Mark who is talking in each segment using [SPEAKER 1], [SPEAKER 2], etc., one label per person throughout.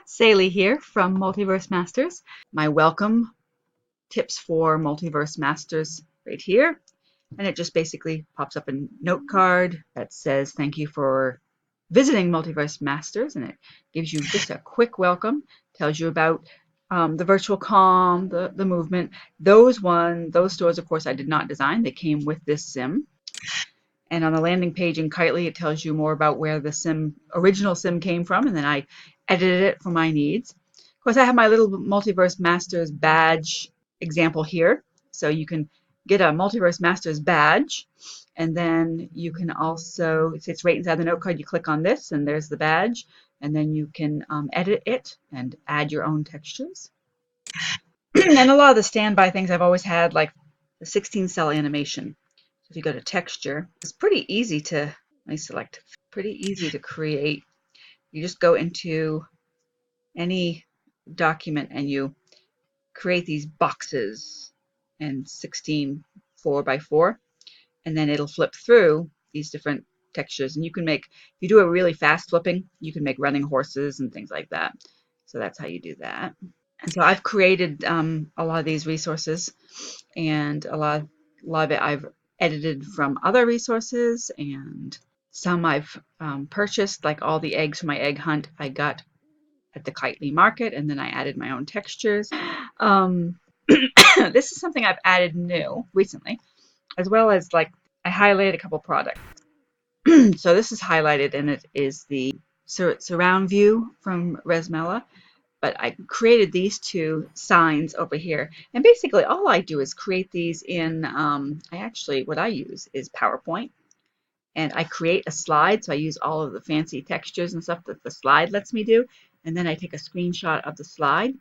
[SPEAKER 1] Saley here from Multiverse Masters. My welcome tips for Multiverse Masters right here. And it just basically pops up a note card that says thank you for visiting Multiverse Masters, and it gives you just a quick welcome, tells you about the virtual com, the movement. Those stores, of course, I did not design. They came with this sim. And on the landing page in Kitely, it tells you more about where the original sim came from, and then I edited it for my needs. Of course, I have my little Multiverse Masters badge example here. So you can get a Multiverse Masters badge, and then you can also, it sits right inside the note card, you click on this, and there's the badge, and then you can edit it and add your own textures. And a lot of the standby things I've always had, like the 16-cell animation. So if you go to texture, it's pretty easy to, let me select, pretty easy to create. You just go into any document and you create these boxes in 16 4x4, and then it'll flip through these different textures. And you can make, if you do a really fast flipping, you can make running horses and things like that. So that's how you do that. And so I've created a lot of these resources, and a lot of it I've edited from other resources, and some I've purchased, like all the eggs from my egg hunt I got at the Kitely market, and then I added my own textures. This is something I've added new recently, as well as like I highlighted a couple products. So this is highlighted, and it is the surround view from Resmela. But I created these two signs over here. And basically all I do is create these in, what I use is PowerPoint. And I create a slide, so I use all of the fancy textures and stuff that the slide lets me do. And then I take a screenshot of the slide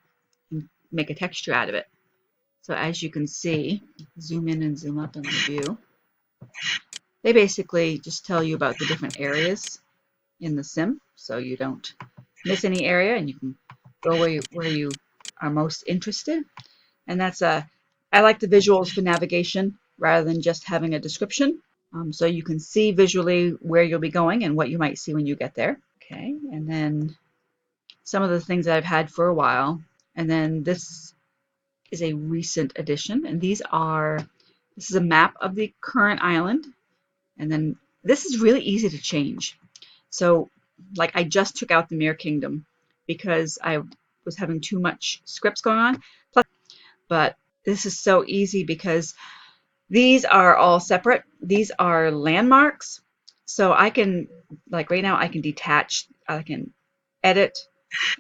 [SPEAKER 1] and make a texture out of it. So as you can see, zoom in and zoom up in the view. They basically just tell you about the different areas in the sim, so you don't miss any area, and you can go where you are most interested. And that's I like the visuals for navigation rather than just having a description. So you can see visually where you'll be going and what you might see when you get there. Okay, and then some of the things that I've had for a while. And then this is a recent addition, and this is a map of the current island. And then this is really easy to change. So like I just took out the Mirror Kingdom because I was having too much scripts going on. But this is so easy because these are all separate. These are landmarks. So I can, like right now, I can detach, I can edit,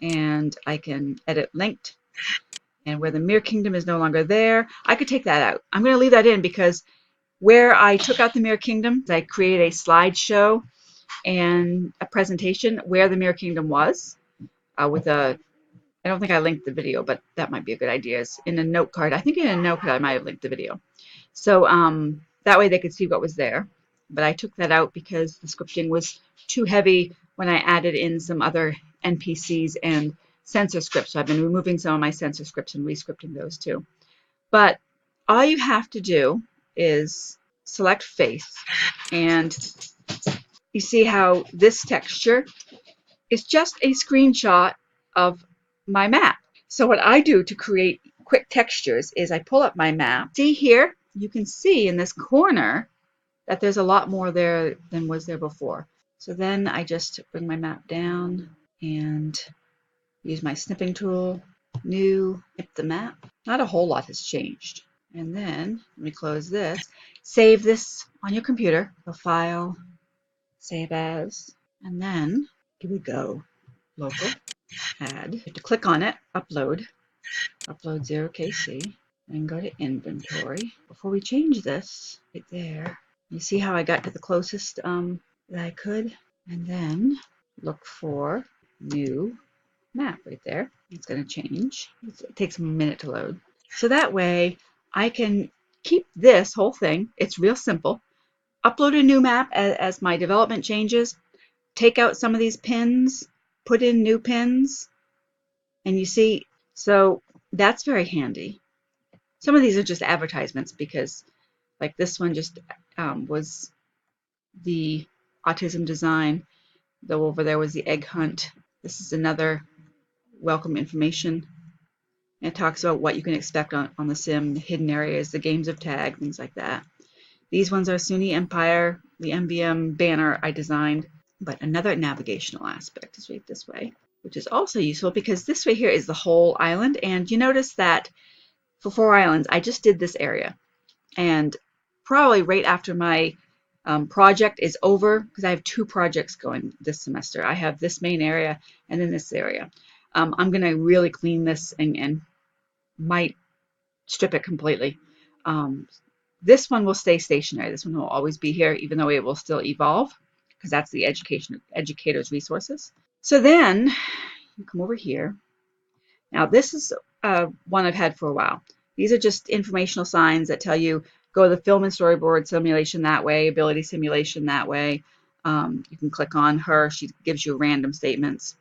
[SPEAKER 1] and I can edit linked. And where the Mirror Kingdom is no longer there, I could take that out. I'm going to leave that in because where I took out the Mirror Kingdom, I created a slideshow and a presentation where the Mirror Kingdom was with a, I don't think I linked the video, but that might be a good idea. It's in a note card. I think in a note card I might have linked the video. So that way they could see what was there. But I took that out because the scripting was too heavy when I added in some other NPCs and censor scripts. So I've been removing some of my censor scripts and rescripting those too. But all you have to do is select face, and you see how this texture is just a screenshot of my map. So what I do to create quick textures is I pull up my map. See here, you can see in this corner that there's a lot more there than was there before. So then I just bring my map down and use my snipping tool, new, snip the map. Not a whole lot has changed. And then let me close this. Save this on your computer. Go File, Save As, and then here we go. Local, add. You have to click on it, upload 0KC, and go to inventory. Before we change this, right there, you see how I got to the closest that I could, and then look for new map right there. It's going to change. It takes a minute to load. So that way I can keep this whole thing. It's real simple. Upload a new map as my development changes. Take out some of these pins, put in new pins, and you see, so that's very handy. Some of these are just advertisements because like this one just was the autism design, though over there was the egg hunt. This is another welcome information. And it talks about what you can expect on the sim, the hidden areas, the games of tag, things like that. These ones are Sunni Empire, the MVM banner I designed. But another navigational aspect is right this way, which is also useful because this way here is the whole island. And you notice that for 4 islands, I just did this area. And probably right after my project is over, because I have 2 projects going this semester. I have this main area and then this area. I'm going to really clean this and might strip it completely. This one will stay stationary. This one will always be here, even though it will still evolve, because that's the educator's resources. So then you come over here. Now this is one I've had for a while. These are just informational signs that tell you go to the film and storyboard simulation that way, ability simulation that way. You can click on her. She gives you random statements.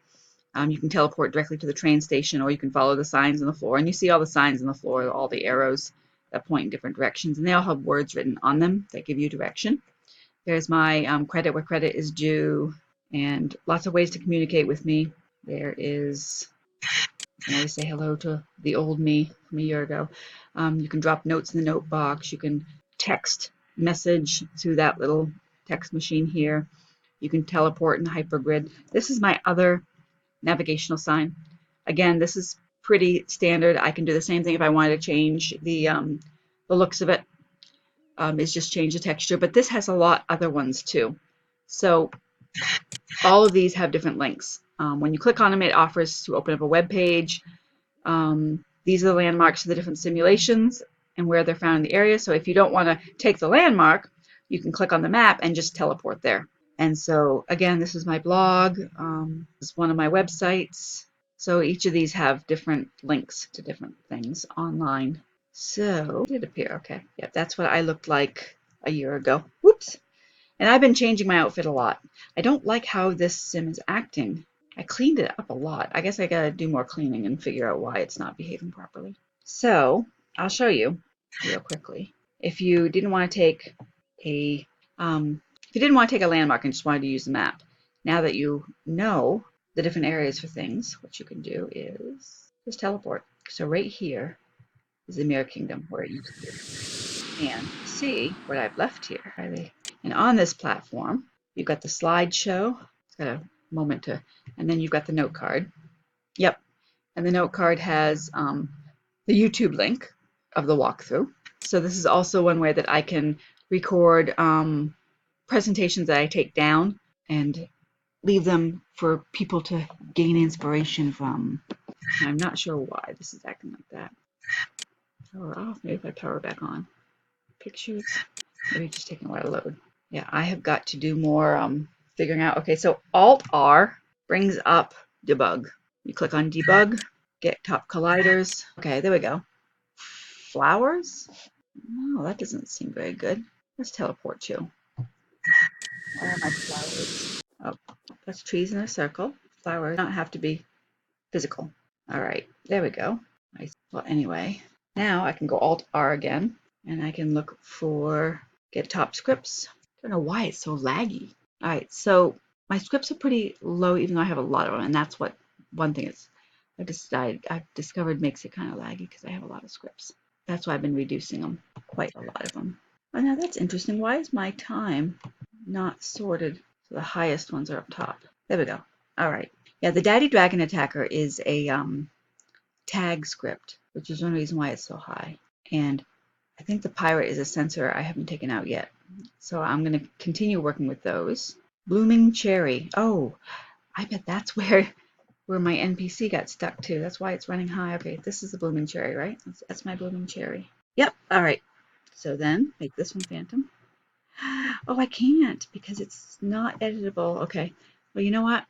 [SPEAKER 1] You can teleport directly to the train station, or you can follow the signs on the floor. And you see all the signs on the floor, all the arrows that point in different directions. And they all have words written on them that give you direction. There's my credit where credit is due, and lots of ways to communicate with me. There is, I can always say hello to the old me from a year ago. You can drop notes in the note box. You can text message through that little text machine here. You can teleport in hypergrid. This is my other navigational sign. Again, this is pretty standard. I can do the same thing if I wanted to change the looks of it. Is just change the texture, but this has a lot other ones too. So all of these have different links. When you click on them, it offers to open up a web page. These are the landmarks for the different simulations and where they're found in the area. So if you don't want to take the landmark, you can click on the map and just teleport there. And so again, this is my blog. This is one of my websites. So each of these have different links to different things online. So it did appear. Okay. Yep, that's what I looked like a year ago. Whoops. And I've been changing my outfit a lot. I don't like how this sim is acting. I cleaned it up a lot. I guess I gotta do more cleaning and figure out why it's not behaving properly. So I'll show you real quickly. If you didn't want to take a landmark and just wanted to use the map, now that you know the different areas for things, what you can do is just teleport. So right here is the Mirror Kingdom where it used to be. And see what I've left here. And on this platform, you've got the slideshow. It's got a moment to, and then you've got the note card. Yep. And the note card has the YouTube link of the walkthrough. So this is also one way that I can record presentations that I take down and leave them for people to gain inspiration from. I'm not sure why this is acting like that. Power off. Maybe if I power back on. Pictures. Maybe just taking a while to load. Yeah, I have got to do more figuring out. Okay, so Alt-R brings up debug. You click on debug, get top colliders. Okay, there we go. Flowers? No, that doesn't seem very good. Let's teleport you. Where are my flowers? Oh, that's trees in a circle. Flowers don't have to be physical. All right, there we go. Nice. Well, anyway, now I can go Alt-R again, and I can look for get top scripts. I don't know why it's so laggy. All right, so my scripts are pretty low, even though I have a lot of them, and that's what one thing is I've discovered makes it kind of laggy because I have a lot of scripts. That's why I've been reducing them, quite a lot of them. Oh, now that's interesting. Why is my time not sorted? So the highest ones are up top. There we go. All right. Yeah, the Daddy Dragon Attacker is a tag script, which is one reason why it's so high. And I think the pirate is a sensor I haven't taken out yet. So I'm going to continue working with those. Blooming Cherry. Oh, I bet that's where my NPC got stuck too. That's why it's running high. Okay, this is the Blooming Cherry, right? That's my Blooming Cherry. Yep. All right. So then make this one Phantom. Oh, I can't because it's not editable. Okay. Well, you know what?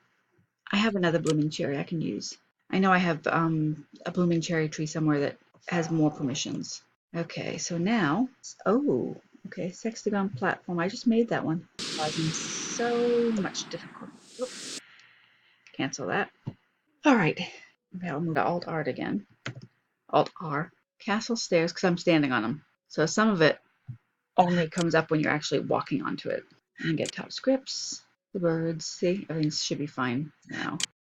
[SPEAKER 1] I have another Blooming Cherry I can use. I know I have a Blooming Cherry tree somewhere that has more permissions. Okay, so now, oh, okay, Sextagon platform. I just made that one. Causing so much difficulty. Oops. Cancel that. All right. Okay, I'll move to Alt-R again. Alt-R. Castle stairs, because I'm standing on them. So some of it only comes up when you're actually walking onto it. And get top scripts. The birds. See, everything should be fine now.